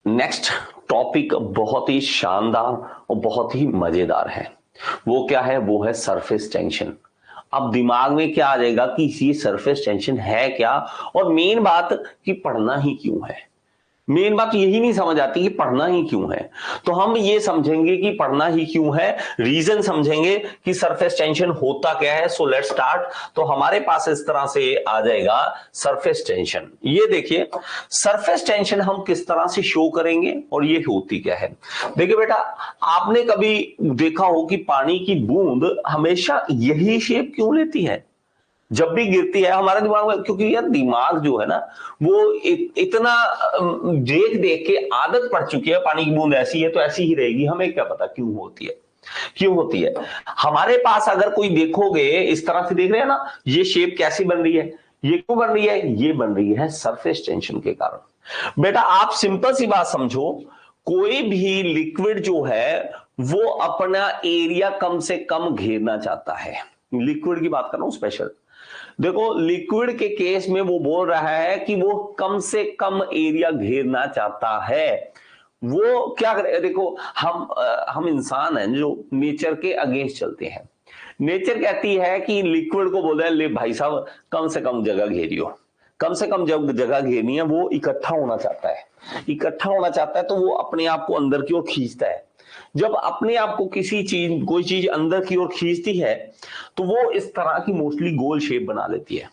Next topic बहुत ही शानदार और बहुत ही मजेदार है। वो क्या है? वो है सरफेस टेंशन। अब दिमाग में क्या आ जाएगा कि ये सरफेस टेंशन है क्या, और मेन बात कि पढ़ना ही क्यों है। मेन बात यही नहीं समझ आती कि पढ़ना ही क्यों है। तो हम ये समझेंगे कि पढ़ना ही क्यों है, रीजन समझेंगे कि सरफेस टेंशन होता क्या है। So let's start. तो हमारे पास इस तरह से आ जाएगा सरफेस टेंशन। ये देखिए, सरफेस टेंशन हम किस तरह से शो करेंगे और ये होती क्या है। देखिए बेटा, आपने कभी देखा हो कि पानी की बूंद हमेशा यही शेप क्यों लेती है जब भी गिरती है हमारे दिमाग में? क्योंकि यार दिमाग जो है ना, वो इतना देख देख के आदत पड़ चुकी है, पानी की बूंद ऐसी है तो ऐसी ही रहेगी। हमें क्या पता क्यों होती है, क्यों होती है। हमारे पास अगर कोई देखोगे, इस तरह से देख रहे हैं ना, ये शेप कैसी बन रही है, ये क्यों बन रही है? ये बन रही है सरफेस टेंशन के कारण। बेटा आप सिंपल सी बात समझो, कोई भी लिक्विड जो है वो अपना एरिया कम से कम घेरना चाहता है। लिक्विड की बात कर रहा हूं स्पेशल। देखो, लिक्विड के केस में वो बोल रहा है कि वो कम से कम एरिया घेरना चाहता है। वो क्या करे? देखो, हम इंसान हैं जो नेचर के अगेंस्ट चलते हैं। नेचर कहती है कि लिक्विड को बोल रहा है, ले भाई साहब कम से कम जगह घेरियो। कम से कम जब जगह घेरनी है, वो इकट्ठा होना चाहता है। इकट्ठा होना चाहता है तो वो अपने आप को अंदर की ओर खींचता है। जब अपने आप को कोई चीज अंदर की ओर खींचती है तो वो इस तरह की मोस्टली गोल शेप बना लेती है।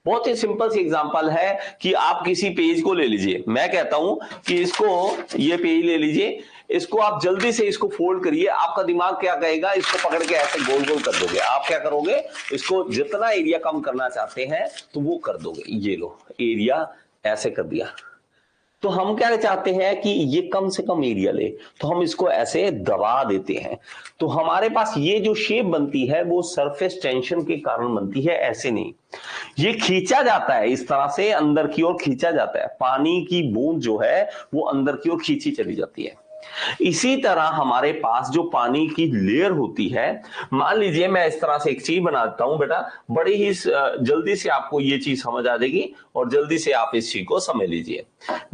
बहुत ही सिंपल सी एग्जांपल है कि आप किसी पेज को ले लीजिए। मैं कहता हूं कि इसको, ये पेज ले लीजिए, इसको आप जल्दी से इसको फोल्ड करिए। आपका दिमाग क्या कहेगा? इसको पकड़ के ऐसे गोल गोल कर दोगे। आप क्या करोगे? इसको जितना एरिया कम करना चाहते हैं तो वो कर दोगे। ये लो, एरिया ऐसे कर दिया। तो हम क्या चाहते हैं कि ये कम से कम एरिया ले, तो हम इसको ऐसे दबा देते हैं। तो हमारे पास ये जो शेप बनती है वो सरफेस टेंशन के कारण बनती है, ऐसे नहीं। ये खींचा जाता है, इस तरह से अंदर की ओर खींचा जाता है। पानी की बूंद जो है वो अंदर की ओर खींची चली जाती है। इसी तरह हमारे पास जो पानी की लेयर होती है, मान लीजिए मैं इस तरह से एक चीज बनाता हूं बेटा, बड़ी ही जल्दी से आपको ये चीज समझ आ जाएगी और जल्दी से आप इस चीज को समझ लीजिए।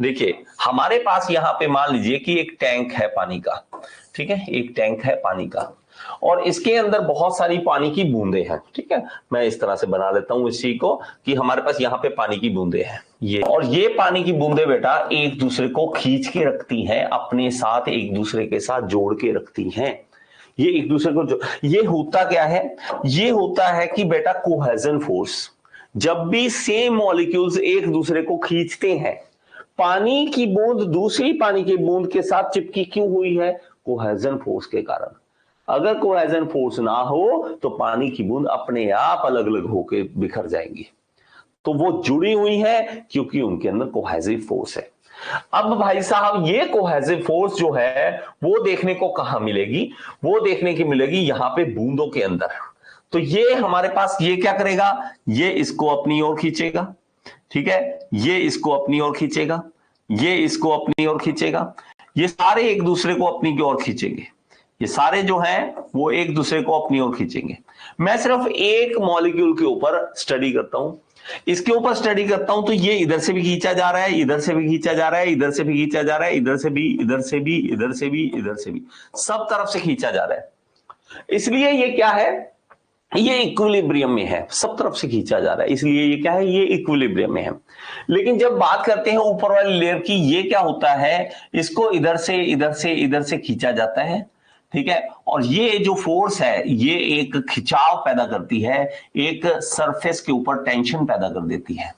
देखिए, हमारे पास यहां पे मान लीजिए कि एक टैंक है पानी का। ठीक है, एक टैंक है पानी का और इसके अंदर बहुत सारी पानी की बूंदे हैं। ठीक है, मैं इस तरह से बना लेता हूं इसी को कि हमारे पास यहाँ पे पानी की बूंदे हैं ये, और ये पानी की बूंदे बेटा एक दूसरे को खींच के रखती हैं, अपने साथ एक दूसरे के साथ जोड़ के रखती हैं। ये एक दूसरे को ये होता क्या है? ये होता है कि बेटा कोहेजन फोर्स। जब भी सेम मॉलिक्यूल्स एक दूसरे को खींचते हैं, पानी की बूंद दूसरी पानी की बूंद के साथ चिपकी क्यों हुई है? कोहेजन फोर्स के कारण। अगर कोहेजन फोर्स ना हो तो पानी की बूंद अपने आप अलग अलग होकर बिखर जाएंगी। तो वो जुड़ी हुई है क्योंकि उनके अंदर कोहेसिव फोर्स है। अब भाई साहब, ये कोहेसिव फोर्स जो है वो देखने को कहां मिलेगी? वो देखने की मिलेगी यहां पे बूंदों के अंदर। तो ये हमारे पास ये क्या करेगा? ये इसको अपनी ओर खींचेगा। ठीक है, ये इसको अपनी ओर खींचेगा, ये इसको अपनी ओर खींचेगा, ये सारे एक दूसरे को अपनी की ओर खींचेंगे। ये सारे जो हैं वो एक दूसरे को अपनी ओर खींचेंगे। मैं सिर्फ एक मॉलिक्यूल के ऊपर स्टडी करता हूं, इसके ऊपर स्टडी करता हूं, तो ये इधर से भी खींचा जा रहा है, इधर से भी खींचा जा रहा है, इधर से भी खींचा जा रहा है, इधर से भी, इधर से भी, इधर से भी, इधर से भी, सब तरफ से खींचा जा रहा है। इसलिए ये क्या है? ये इक्विलिब्रियम में है, सब तरफ से खींचा जा रहा है, इसलिए ये क्या है? ये इक्विलिब्रियम में है। लेकिन जब बात करते हैं ऊपर वाली लेयर की, ये क्या होता है? इसको इधर से इधर से इधर से खींचा जाता है। ठीक है, और ये जो फोर्स है ये एक खिंचाव पैदा करती है, एक सरफेस के ऊपर टेंशन पैदा कर देती है,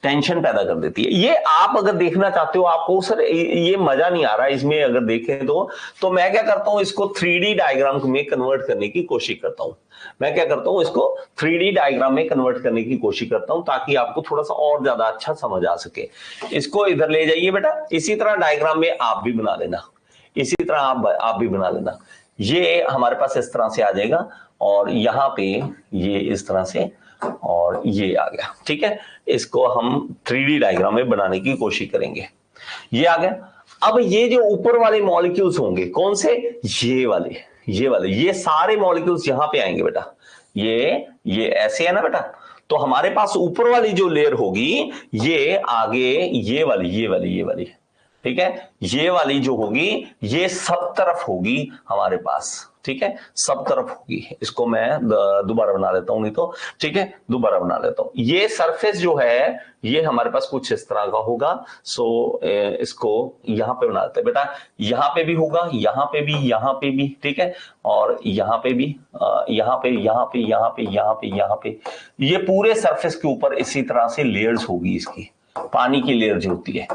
टेंशन पैदा कर देती है। ये आप अगर देखना चाहते हो, आपको सर ये मजा नहीं आ रहा इसमें अगर देखें तो मैं क्या करता हूं, इसको 3D डायग्राम में कन्वर्ट करने की कोशिश करता हूं। मैं क्या करता हूं, इसको 3D डायग्राम में कन्वर्ट करने की कोशिश करता हूं ताकि आपको थोड़ा सा और ज्यादा अच्छा समझ आ सके। इसको इधर ले जाइए बेटा, इसी तरह डायग्राम में आप भी बना लेना, इसी तरह आप भी बना लेना। ये हमारे पास इस तरह से आ जाएगा और यहां पे ये इस तरह से, और ये आ गया। ठीक है, इसको हम 3D डायग्राम में बनाने की कोशिश करेंगे। ये आ गया। अब ये जो ऊपर वाले मॉलिक्यूल्स होंगे, कौन से? ये वाले, ये वाले, ये सारे मॉलिक्यूल्स यहां पे आएंगे बेटा। ये ऐसे है ना बेटा, तो हमारे पास ऊपर वाली जो लेयर होगी ये आगे, ये वाली, ये वाली, ये वाली, ठीक है, ये वाली जो होगी ये सब तरफ होगी हमारे पास, ठीक है, सब तरफ होगी। इसको मैं दोबारा बना लेता हूं, नहीं तो ठीक है, दोबारा बना लेता हूं। ये सरफेस जो है ये हमारे पास कुछ इस तरह का होगा। सो इसको यहां पे बना लेते हैं बेटा, यहां पे भी होगा, यहां पे भी, यहां पे भी, ठीक है, और यहां पे भी, यहां पे, यहां पे, यहां पे, यहां पे, यहां पे, ये पूरे सरफेस के ऊपर इसी तरह से लेयर्स होगी, इसकी पानी की लेयर जो होती है।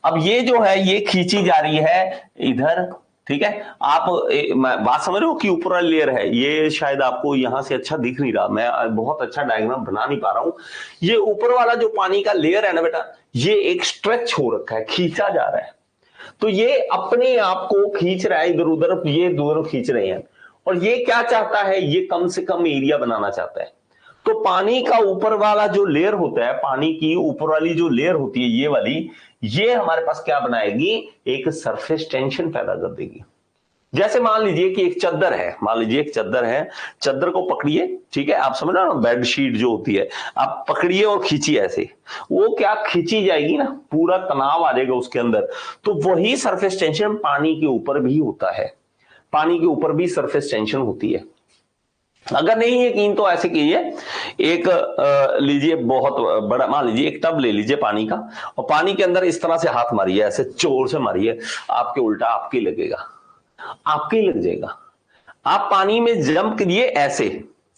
अब ये जो है ये खींची जा रही है इधर, ठीक है। आप बात समझ रहे हो कि ऊपर वाली लेयर है, ये शायद आपको यहां से अच्छा दिख नहीं रहा, मैं बहुत अच्छा डायग्राम बना नहीं पा रहा हूं। ये ऊपर वाला जो पानी का लेयर है ना बेटा, ये एक स्ट्रेच हो रखा है, खींचा जा रहा है। तो ये अपने आप को खींच रहा है इधर उधर, ये दोनों खींच रहे हैं। और ये क्या चाहता है, ये कम से कम एरिया बनाना चाहता है। तो पानी का ऊपर वाला जो लेयर होता है, पानी की ऊपर वाली जो लेयर होती है ये वाली, ये हमारे पास क्या बनाएगी, एक सरफेस टेंशन पैदा कर देगी। जैसे मान लीजिए कि एक चादर है, मान लीजिए एक चादर है, चादर को पकड़िए, ठीक है, आप समझ रहे हो ना, बेडशीट जो होती है, आप पकड़िए और खींचिए ऐसे, वो क्या खींची जाएगी ना, पूरा तनाव आ जाएगा उसके अंदर। तो वही सरफेस टेंशन पानी के ऊपर भी होता है, पानी के ऊपर भी सरफेस टेंशन होती है। अगर नहीं यकीन तो ऐसे कीजिए, एक लीजिए बहुत बड़ा, मान लीजिए एक टब ले लीजिए पानी का, और पानी के अंदर इस तरह से हाथ मारिए, ऐसे जोर से मारिए, आपके उल्टा आपके लगेगा, आपके ही लग जाएगा। आप पानी में जंप करिए ऐसे,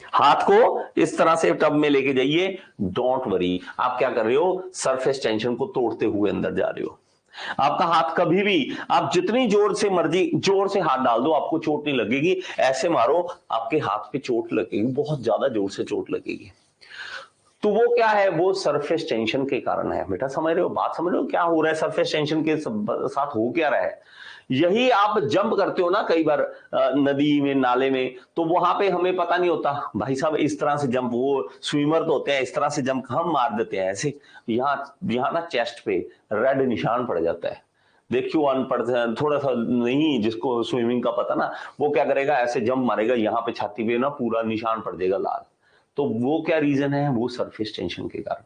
हाथ को इस तरह से टब में लेके जाइए, डोंट वरी, आप क्या कर रहे हो, सरफेस टेंशन को तोड़ते हुए अंदर जा रहे हो। आपका हाथ कभी भी, आप जितनी जोर से मर्जी जोर से हाथ डाल दो, आपको चोट नहीं लगेगी। ऐसे मारो, आपके हाथ पे चोट लगेगी, बहुत ज्यादा जोर से चोट लगेगी। तो वो क्या है, वो सरफेस टेंशन के कारण है। बेटा समझ रहे हो, बात समझ रहे हो क्या हो रहा है, सरफेस टेंशन के साथ हो क्या रहा है। यही आप जंप करते हो ना कई बार नदी में, नाले में, तो वहां पे हमें पता नहीं होता, भाई साहब इस तरह से जंप, वो स्विमर तो होते हैं इस तरह से जंप हम मार देते हैं ऐसे, यहाँ यहाँ ना चेस्ट पे रेड निशान पड़ जाता है। देखियो अनपढ़ थोड़ा सा नहीं, जिसको स्विमिंग का पता ना, वो क्या करेगा, ऐसे जंप मारेगा, यहाँ पे छाती पे ना पूरा निशान पड़ जाएगा लाल। तो वो क्या रीजन है, वो सरफेस टेंशन के कारण।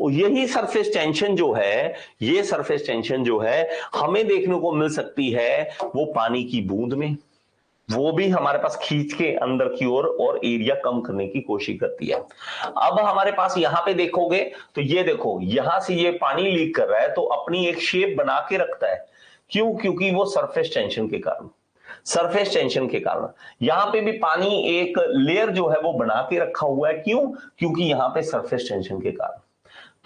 और यही सरफेस टेंशन जो है, ये सरफेस टेंशन जो है हमें देखने को मिल सकती है वो पानी की बूंद में, वो भी हमारे पास खींच के अंदर की ओर और एरिया कम करने की कोशिश करती है। अब हमारे पास यहां पे देखोगे तो ये देखो, यहां से ये पानी लीक कर रहा है तो अपनी एक शेप बना के रखता है। क्यों, क्योंकि वो सरफेस टेंशन के कारण, सरफेस टेंशन के कारण यहां पे भी पानी एक लेयर जो है वो बना के रखा हुआ है। क्यों, क्योंकि यहां पे सरफेस टेंशन के कारण।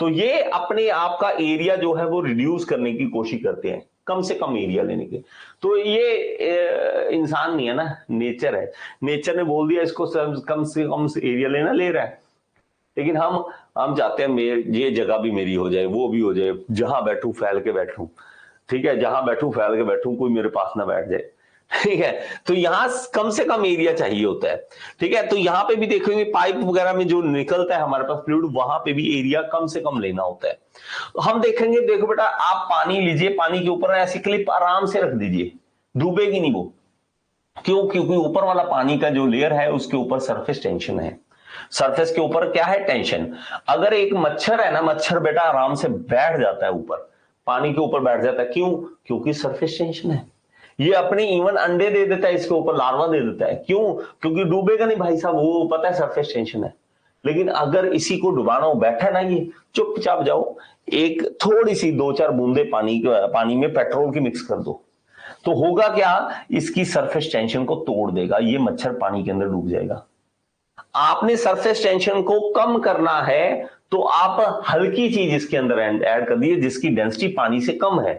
तो ये अपने आप का एरिया जो है वो रिड्यूस करने की कोशिश करते हैं, कम से कम एरिया लेने के। तो ये इंसान नहीं है ना, नेचर है, नेचर ने बोल दिया इसको कम से कम एरिया लेना, ले रहा है। लेकिन हम चाहते हैं ये जगह भी मेरी हो जाए, वो भी हो जाए, जहां बैठूं फैल के बैठूं, ठीक है, जहां बैठूं फैल के बैठूं, कोई मेरे पास ना बैठ जाए, ठीक है। तो यहां कम से कम एरिया चाहिए होता है, ठीक है। तो यहां पे भी देखेंगे पाइप वगैरह में जो निकलता है हमारे पास फ्लूइड, वहां पे भी एरिया कम से कम लेना होता है। तो हम देखेंगे, देखो बेटा आप पानी लीजिए, पानी के ऊपर ऐसी क्लिप आराम से रख दीजिए, डूबेगी नहीं वो। क्यों, क्योंकि ऊपर वाला पानी का जो लेयर है उसके ऊपर सरफेस टेंशन है। सरफेस के ऊपर क्या है, टेंशन। अगर एक मच्छर है ना, मच्छर बेटा आराम से बैठ जाता है ऊपर, पानी के ऊपर बैठ जाता है। क्यों, क्योंकि सरफेस टेंशन है। ये अपने इवन अंडे दे देता है, इसके ऊपर लार्वा दे देता है। क्यों, क्योंकि डूबेगा नहीं भाई साहब, वो पता है सरफेस टेंशन है। लेकिन अगर इसी को डुबाना हो, बैठा ना, ये चुपचाप जाओ, एक थोड़ी सी 2-4 बूंदे पानी में पेट्रोल की मिक्स कर दो, तो होगा क्या, इसकी सरफेस टेंशन को तोड़ देगा, ये मच्छर पानी के अंदर डूब जाएगा। आपने सरफेस टेंशन को कम करना है तो आप हल्की चीज इसके अंदर ऐड कर दिए जिसकी डेंसिटी पानी से कम है।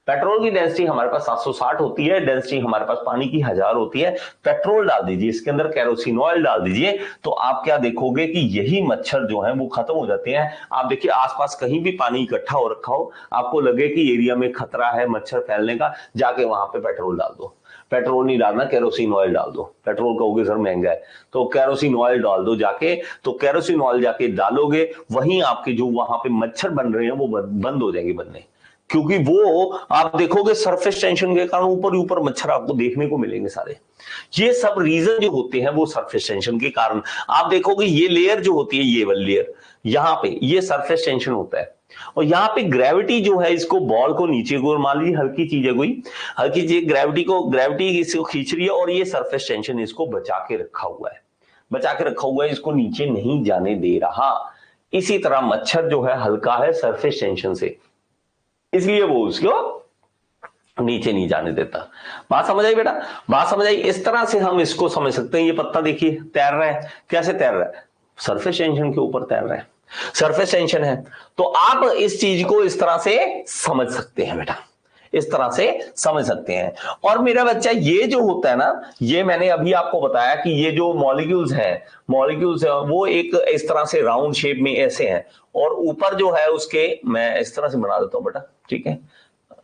पेट्रोल की डेंसिटी हमारे पास 760 होती है, डेंसिटी हमारे पास पानी की 1000 होती है। पेट्रोल डाल दीजिए, इसके अंदर केरोसिन ऑयल डाल दीजिए, तो आप क्या देखोगे कि यही मच्छर जो है वो खत्म हो जाते हैं। आप देखिए आसपास कहीं भी पानी इकट्ठा हो रखा हो, आपको लगे कि एरिया में खतरा है मच्छर फैलने का, जाके वहां पे पेट्रोल डाल दो। पेट्रोल नहीं डालना, केरोसिन ऑयल डाल दो। पेट्रोल कहोगे सर महंगा है, तो केरोसिन ऑयल डाल दो जाके। तो केरोसिन ऑयल जाके डालोगे, वहीं आपके जो वहां पे मच्छर बन रहे हैं वो बंद हो जाएंगे बनने। क्योंकि वो आप देखोगे सरफेस टेंशन के कारण ऊपर ऊपर मच्छर आपको देखने को मिलेंगे सारे। ये सब रीजन जो होते हैं वो सरफेस टेंशन के कारण। आप देखोगे ये लेयर जो होती है, ये वाली लेयर यहां पे, ये सरफेस टेंशन होता है। और यहाँ पे ग्रेविटी जो है इसको बॉल को नीचे को, मान लीजिए हल्की चीज है, कोई हल्की चीज, ग्रेविटी इसको खींच रही है और ये सरफेस टेंशन इसको बचा के रखा हुआ है, इसको नीचे नहीं जाने दे रहा। इसी तरह मच्छर जो है हल्का है सरफेस टेंशन से, इसलिए वो उसको नीचे नहीं जाने देता। बात समझ आई बेटा? बात समझ आई? इस तरह से हम इसको समझ सकते हैं। ये पत्ता देखिए तैर रहा है, कैसे तैर रहा है? सरफेस टेंशन के ऊपर तैर रहा है, सरफेस टेंशन है। तो आप इस चीज को इस तरह से समझ सकते हैं बेटा, इस तरह से समझ सकते हैं। और मेरा बच्चा ये जो होता है ना, ये मैंने अभी आपको बताया कि ये जो मॉलिक्यूल्स है वो एक इस तरह से राउंड शेप में ऐसे हैं, और ऊपर जो है उसके, मैं इस तरह से बना देता हूं बेटा, ठीक है?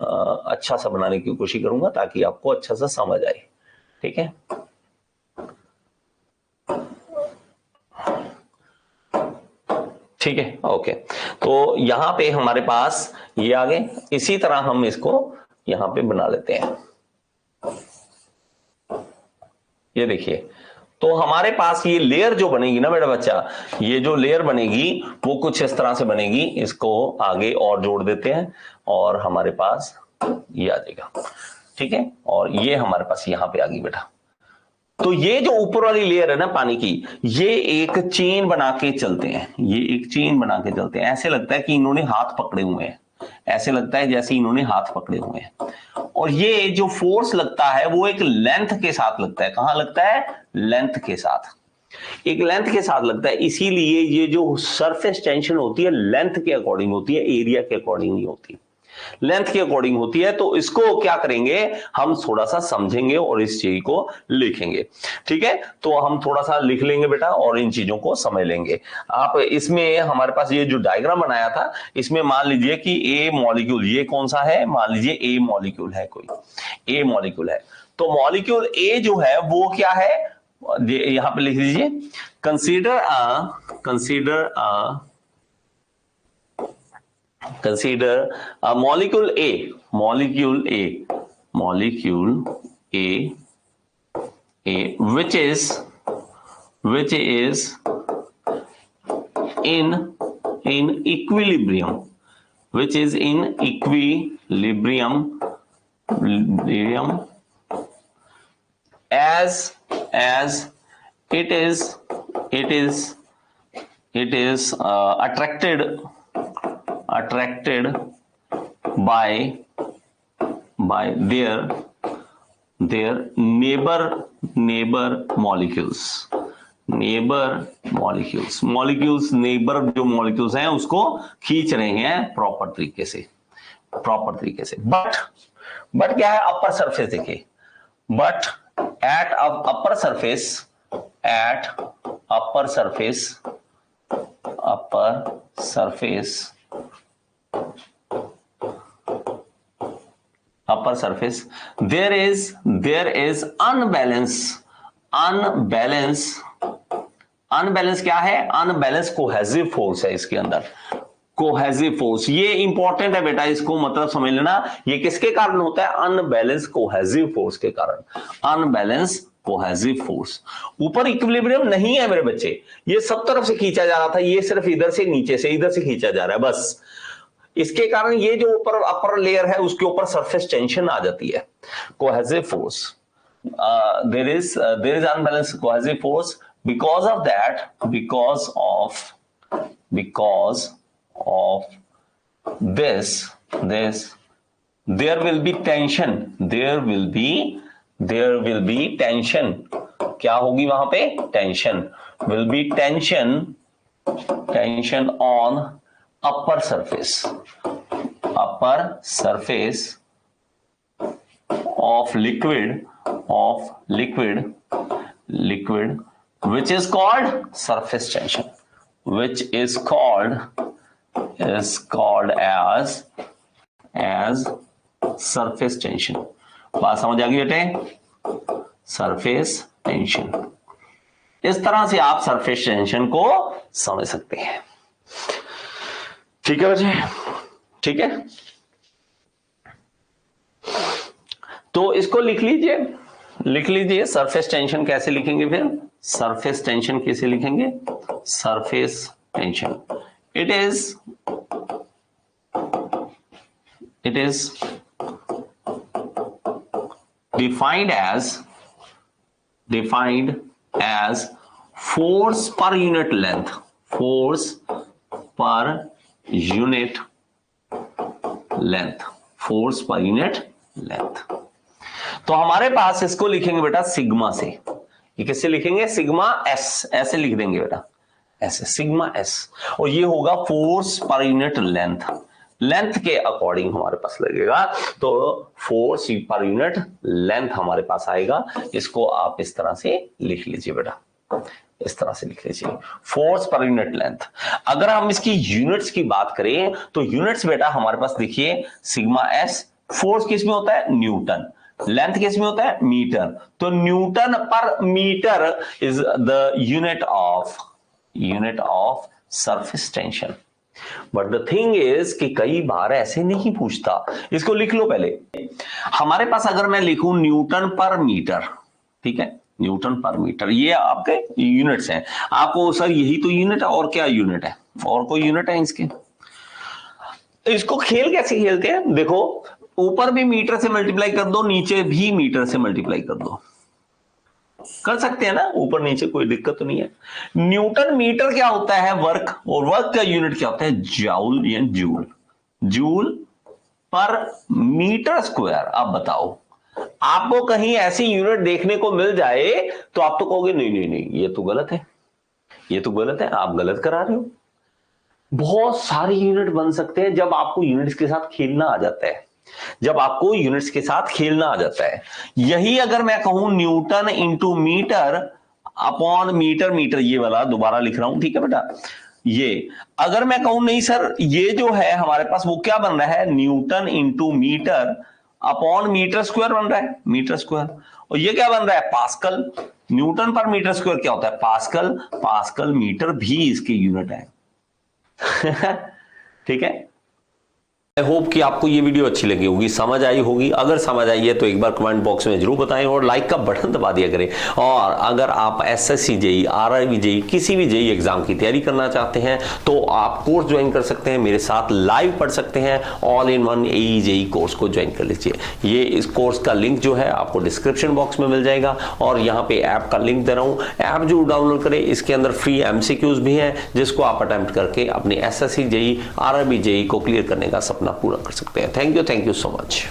अच्छा सा बनाने की कोशिश करूंगा ताकि आपको अच्छा सा समझ आए, ठीक है? ठीक है, ओके। तो यहां पे हमारे पास ये आ गए, इसी तरह हम इसको यहां पे बना लेते हैं। ये देखिए, तो हमारे पास ये लेयर जो बनेगी ना मेरा बच्चा, ये जो लेयर बनेगी वो कुछ इस तरह से बनेगी। इसको आगे और जोड़ देते हैं और हमारे पास ये आ जाएगा, ठीक है? और ये हमारे पास यहां पे आ गई बेटा। तो ये जो ऊपर वाली लेयर है ना पानी की, ये एक चेन बना के चलते हैं, ये एक चेन बना के चलते हैं। ऐसे लगता है कि इन्होंने हाथ पकड़े हुए हैं, ऐसे लगता है जैसे इन्होंने हाथ पकड़े हुए हैं। और ये जो फोर्स लगता है वो एक लेंथ के साथ लगता है। कहां लगता है? लेंथ के साथ, एक लेंथ के साथ लगता है। इसीलिए ये जो सरफेस टेंशन होती है लेंथ के अकॉर्डिंग होती है, एरिया के अकॉर्डिंग नहीं होती, लेंथ के अकॉर्डिंग होती है। तो इसको क्या करेंगे, हम थोड़ा सा समझेंगे और इस चीज को लिखेंगे, ठीक है? तो हम थोड़ा सा लिख लेंगे बेटा और इन चीजों को समझ लेंगे। आप इसमें हमारे पास ये जो डायग्राम बनाया था, इसमें मान लीजिए कि ए मॉलिक्यूल, ये कौन सा है? मान लीजिए ए मॉलिक्यूल है, कोई ए मॉलिक्यूल है। तो मॉलिक्यूल ए जो है वो क्या है, यहां पे लिख लीजिए, consider a molecule A which is in equilibrium, as it is attracted by their neighbor molecules, neighbour जो मॉलिक्यूल्स हैं उसको खींच रहे हैं प्रॉपर तरीके से। बट क्या है, अपर सरफेस देखिए, but at upper surface there is unbalance क्या है? अनबैलेंस कोहेसिव फोर्स है इसके अंदर, कोहेसिव फोर्स। ये इंपॉर्टेंट है बेटा, इसको मतलब समझ लेना। ये किसके कारण होता है? अनबैलेंस कोहेसिव फोर्स के कारण, अनबैलेंस कोहेसिव फोर्स। ऊपर इक्विलिब्रियम नहीं है मेरे बच्चे, ये सब तरफ से खींचा जा रहा था, ये सिर्फ इधर से नीचे से इधर से खींचा जा रहा है बस। इसके कारण ये जो ऊपर अपर लेयर है उसके ऊपर सरफेस टेंशन आ जाती है, cohesive force. there is unbalanced cohesive force. Because of this there will be tension, क्या होगी वहां पे? Tension, will be tension on upper surface of liquid which is called surface tension, which is called as surface tension। बात समझ आ गई बेटे? Surface tension, इस तरह से आप सरफेस टेंशन को समझ सकते हैं, ठीक है बच्चे? ठीक है, तो इसको लिख लीजिए सरफेस टेंशन कैसे लिखेंगे? फिर सरफेस टेंशन कैसे लिखेंगे? Surface tension, it is it is defined as force per unit length, force per unit length, force per unit length। तो हमारे पास इसको लिखेंगे बेटा सिग्मा से। ये किससे लिखेंगे? सिग्मा एस, ऐसे लिख देंगे बेटा, ऐसे सिग्मा एस। और ये होगा force per unit length, length के अकॉर्डिंग हमारे पास लगेगा, तो फोर्स पर यूनिट लेंथ हमारे पास आएगा। इसको आप इस तरह से लिख लीजिए बेटा, इस तरह से लिख लीजिए, फोर्स पर यूनिट लेंथ। अगर हम इसकी यूनिट्स की बात करें तो यूनिट्स बेटा हमारे पास देखिए सिग्मा एस, फोर्स किस में होता है? न्यूटन, लेंथ किस में होता है? मीटर। तो newton per metre is the unit of surface tension. But the thing is कि कई बार ऐसे नहीं पूछता। इसको लिख लो पहले। हमारे पास अगर मैं लिखूं न्यूटन पर मीटर, ठीक है, न्यूटन पर मीटर, ये आपके यूनिट्स हैं। आपको सर यही तो यूनिट है, और क्या यूनिट है? और कोई यूनिट है इसके? इसको खेल कैसे खेलते हैं? देखो, ऊपर भी मीटर से मल्टीप्लाई कर दो, नीचे भी मीटर से मल्टीप्लाई कर दो, कर सकते हैं ना, मीटर नीचे, कोई दिक्कत तो नहीं है। न्यूटन मीटर क्या होता है? वर्क, और वर्क का यूनिट क्या होता है? जूल या joule, joule per metre square. अब बताओ, आपको कहीं ऐसी यूनिट देखने को मिल जाए तो आप तो कहोगे नहीं नहीं नहीं, ये तो गलत है, ये तो गलत है, आप गलत करा रहे हो। बहुत सारे यूनिट बन सकते हैं जब आपको यूनिट्स के साथ खेलना आ जाता है, जब आपको यूनिट्स के साथ खेलना आ जाता है। यही अगर मैं कहूं newton into metre upon metre, metre ये वाला दोबारा लिख रहा हूं, ठीक है बेटा, ये अगर मैं कहूं नहीं सर ये जो है हमारे पास वो क्या बन रहा है? Newton into metre upon metre square बन रहा है, मीटर स्क्वायर। और ये क्या बन रहा है? Pascal. Newton per metre square क्या होता है? पास्कल। पास्कल मीटर भी इसकी यूनिट है। ठीक है, आई होप कि आपको ये वीडियो अच्छी लगी होगी, समझ आई होगी। अगर समझ आई है तो एक बार कमेंट बॉक्स में जरूर बताएं और लाइक का बटन दबा दिया करें। और अगर आप एसएससी जेई, आरआरबी जेई, किसी भी जेई एग्जाम की तैयारी करना चाहते हैं तो आप कोर्स ज्वाइन कर सकते हैं, मेरे साथ लाइव पढ़ सकते हैं। All in one AE JE course को ज्वाइन कर लीजिए। ये इस कोर्स का लिंक जो है आपको डिस्क्रिप्शन बॉक्स में मिल जाएगा, और यहाँ पे ऐप का लिंक दे रहा हूँ, ऐप जरूर डाउनलोड करें। इसके अंदर फ्री एमसीक्यूज भी हैं जिसको आप अटेम्प्ट करके अपने एसएससी जेई, आरआरबी जेई को क्लियर करने का सपना पूरा कर सकते हैं। Thank you so much.